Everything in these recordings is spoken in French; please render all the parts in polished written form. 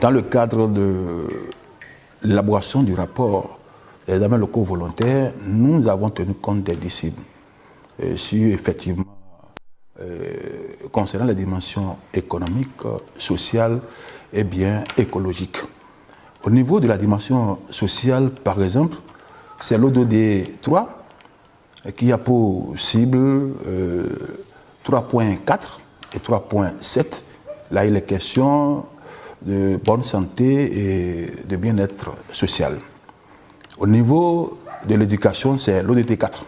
dans le cadre de l'élaboration du rapport des examens locaux volontaires, nous avons tenu compte des disciples sur effectivement concernant les dimensions économiques, sociales et bien écologiques. Au niveau de la dimension sociale, par exemple, c'est l'ODD 3 qui a pour cible 3.4 et 3.7. Là, il est question de bonne santé et de bien-être social. Au niveau de l'éducation, c'est l'ODT 4,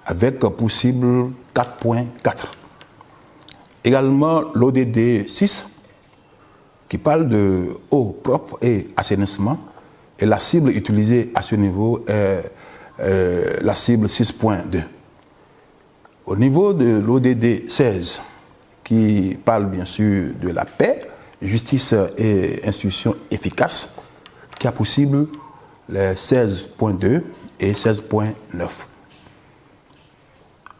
avec pour cible 4.4. Également l'ODD 6, qui parle de eau propre et assainissement, et la cible utilisée à ce niveau est la cible 6.2. Au niveau de l'ODD 16, qui parle bien sûr de la paix, justice et institutions efficaces, qui a pour cible les 16.2 et 16.9.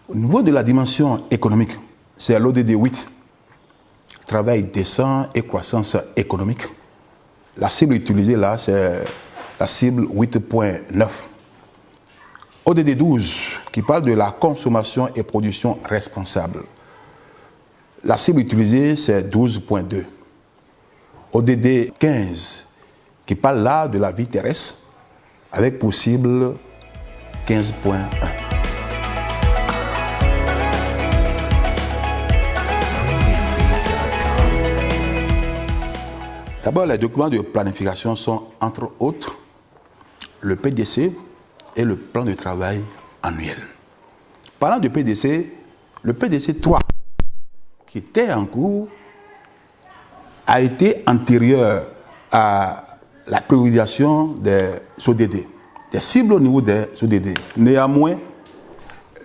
Au niveau de la dimension économique, c'est l'ODD 8, travail décent et croissance économique. La cible utilisée là, c'est la cible 8.9. ODD 12, qui parle de la consommation et production responsable. La cible utilisée, c'est 12.2. ODD 15, qui parle là de la vie terrestre, avec pour cible 15.1. D'abord, les documents de planification sont, entre autres, le PDC et le plan de travail annuel. Parlant de PDC, le PDC 3, qui était en cours, a été antérieur à la priorisation des ODD, des cibles au niveau des ODD. Néanmoins,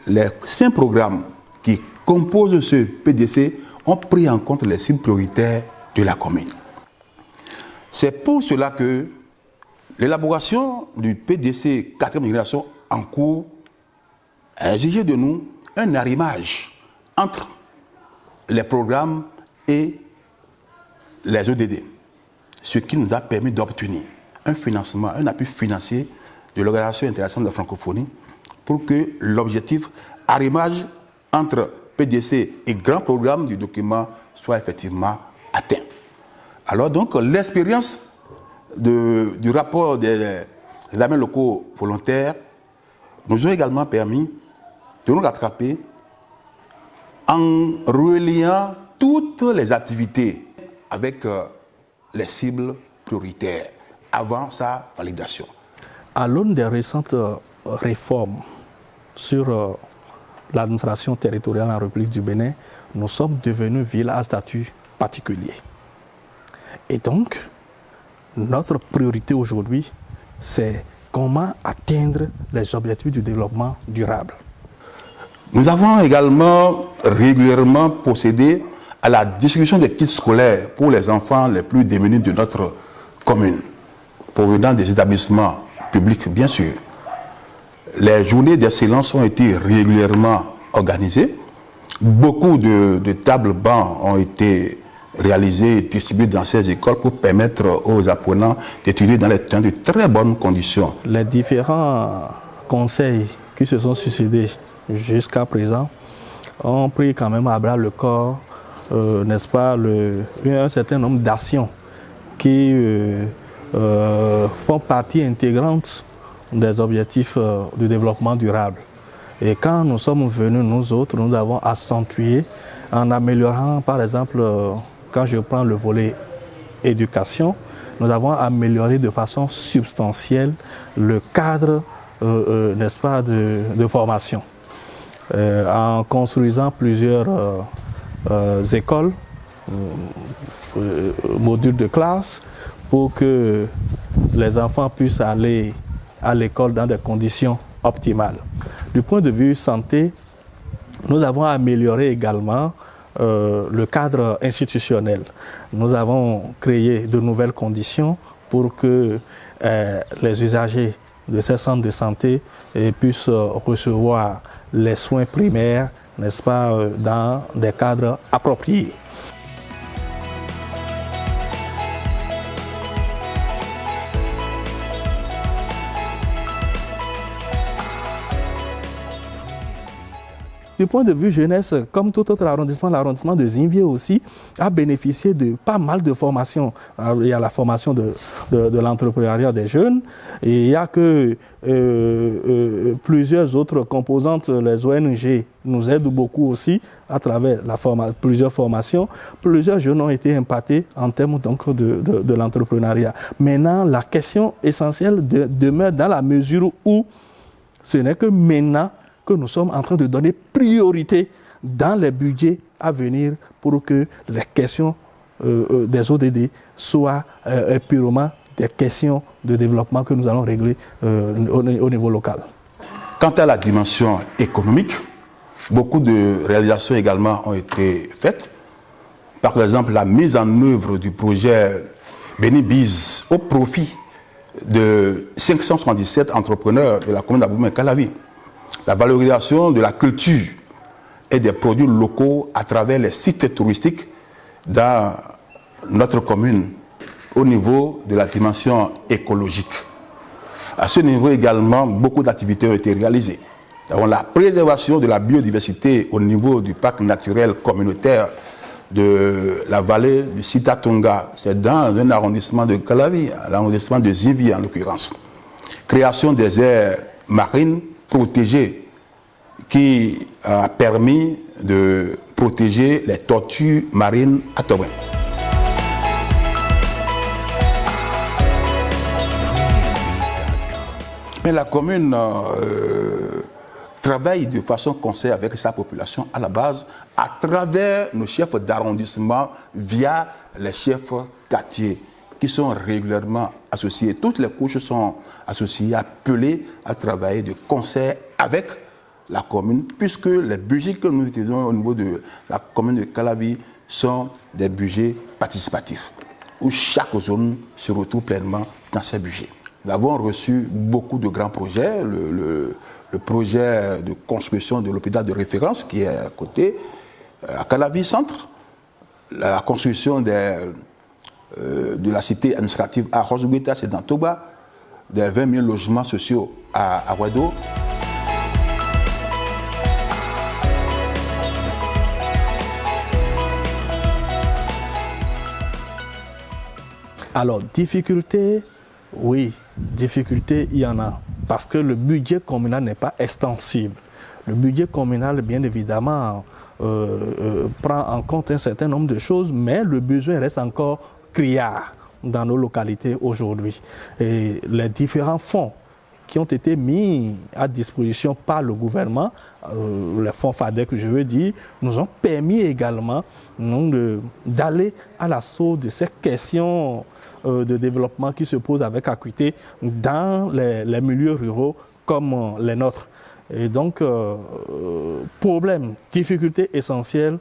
les 5 programmes qui composent ce PDC ont pris en compte les cibles prioritaires de la commune. C'est pour cela que l'élaboration du PDC 4e génération en cours a exigé de nous un arrimage entre les programmes et les ODD, ce qui nous a permis d'obtenir un financement, un appui financier de l'Organisation internationale de la francophonie pour que l'objectif arrimage entre PDC et grand programme du document soit effectivement atteint. Alors donc l'expérience du rapport des examens locaux volontaires nous a également permis de nous rattraper en reliant toutes les activités avec les cibles prioritaires avant sa validation. À l'aune des récentes réformes sur l'administration territoriale en République du Bénin, nous sommes devenus ville à statut particulier. Et donc, notre priorité aujourd'hui, c'est comment atteindre les objectifs du développement durable. Nous avons également régulièrement procédé à la distribution des kits scolaires pour les enfants les plus démunis de notre commune, provenant des établissements publics, bien sûr. Les journées d'excellence ont été régulièrement organisées. Beaucoup de tables-bancs ont été réalisées et distribuées dans ces écoles pour permettre aux apprenants d'étudier dans de très bonnes conditions. Les différents conseils qui se sont succédés jusqu'à présent ont pris quand même à bras le corps, n'est-ce pas, un certain nombre d'actions qui font partie intégrante des objectifs du développement durable. Et quand nous sommes venus, nous autres, nous avons accentué en améliorant, par exemple, quand je prends le volet éducation, nous avons amélioré de façon substantielle le cadre, n'est-ce pas, de formation. En construisant plusieurs écoles, modules de classe, pour que les enfants puissent aller à l'école dans des conditions optimales. Du point de vue santé, nous avons amélioré également le cadre institutionnel. Nous avons créé de nouvelles conditions pour que les usagers de ces centres de santé puissent recevoir les soins primaires, n'est-ce pas, dans des cadres appropriés. du point de vue jeunesse, comme tout autre arrondissement, l'arrondissement de Zinvié aussi a bénéficié de pas mal de formations. Alors, il y a la formation de l'entrepreneuriat des jeunes, et il y a que plusieurs autres composantes, les ONG nous aident beaucoup aussi à travers plusieurs formations. Plusieurs jeunes ont été impactés en termes donc de l'entrepreneuriat. Maintenant, la question essentielle demeure dans la mesure où ce n'est que maintenant que nous sommes en train de donner priorité dans les budgets à venir pour que les questions des ODD soient purement des questions de développement que nous allons régler au niveau local. Quant à la dimension économique, beaucoup de réalisations également ont été faites. Par exemple, la mise en œuvre du projet Benibiz au profit de 577 entrepreneurs de la commune d'Abomey-Calavi. La valorisation de la culture et des produits locaux à travers les sites touristiques dans notre commune au niveau de la dimension écologique. À ce niveau également, beaucoup d'activités ont été réalisées. Nous avons la préservation de la biodiversité au niveau du parc naturel communautaire de la vallée du Sitatunga. C'est dans un arrondissement de Calavi, l'arrondissement de Zinvié en l'occurrence. Création des aires marines protégées qui a permis de protéger les tortues marines à Tobin. Mais la commune travaille de façon conseil avec sa population à la base, à travers nos chefs d'arrondissement, via les chefs quartiers, qui sont régulièrement associés. Toutes les couches sont associées, appelées à travailler de concert avec la commune, puisque les budgets que nous utilisons au niveau de la commune de Calavi sont des budgets participatifs, où chaque zone se retrouve pleinement dans ses budgets. Nous avons reçu beaucoup de grands projets, le projet de construction de l'hôpital de référence qui est à côté, à Calavi Centre, la construction de la cité administrative à Rosbeta, c'est dans Toba, des 20 000 logements sociaux à Wado. Alors, difficulté, oui, difficulté, il y en a. Parce que le budget communal n'est pas extensible. Le budget communal, bien évidemment, prend en compte un certain nombre de choses, mais le besoin reste encore criard dans nos localités aujourd'hui. Et les différents fonds qui ont été mis à disposition par le gouvernement, les fonds FADEC, je veux dire, nous ont permis également d'aller à l'assaut de ces questions de développement qui se posent avec acuité dans les milieux ruraux comme les nôtres. Et donc, problème, difficulté essentielle,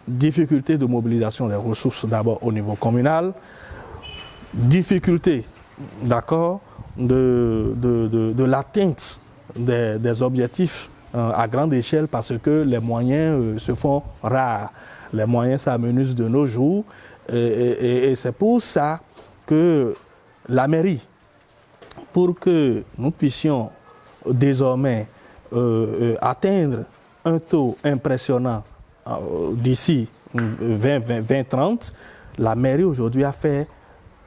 difficulté de mobilisation des ressources d'abord au niveau communal, difficulté, d'accord, de l'atteinte des objectifs à grande échelle parce que les moyens se font rares. Les moyens s'amenuisent de nos jours et c'est pour ça que la mairie, pour que nous puissions désormais atteindre un taux impressionnant d'ici 2030, la mairie aujourd'hui a fait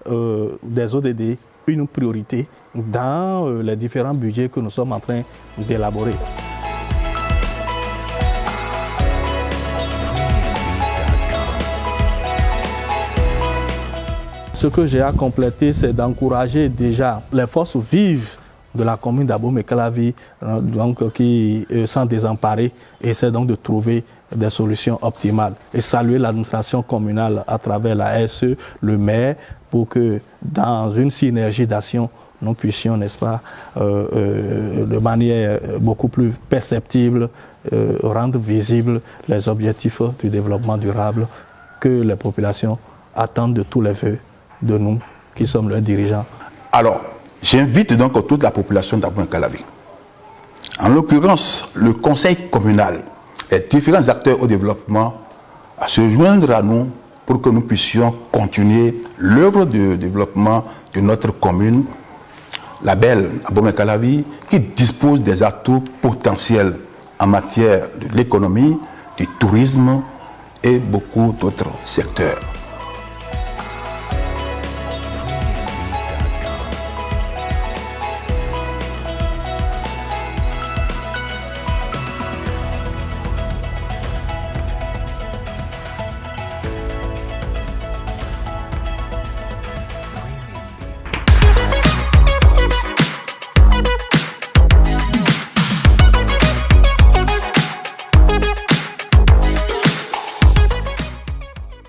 des ODD une priorité dans les différents budgets que nous sommes en train d'élaborer. Ce que j'ai à compléter, c'est d'encourager déjà les forces vives de la commune d'Abomey-Calavi, donc qui sont désemparées, et essaient donc de trouver des solutions optimales. Et saluer l'administration communale à travers la SE, le maire, pour que dans une synergie d'action, nous puissions, n'est-ce pas, de manière beaucoup plus perceptible, rendre visibles les objectifs du développement durable que les populations attendent de tous les vœux de nous, qui sommes leurs dirigeants. Alors, j'invite donc toute la population d'Abomey-Calavi, en l'occurrence le conseil communal, les différents acteurs au développement, à se joindre à nous pour que nous puissions continuer l'œuvre de développement de notre commune, la belle Abomey-Calavi, qui dispose des atouts potentiels en matière de l'économie, du tourisme et beaucoup d'autres secteurs.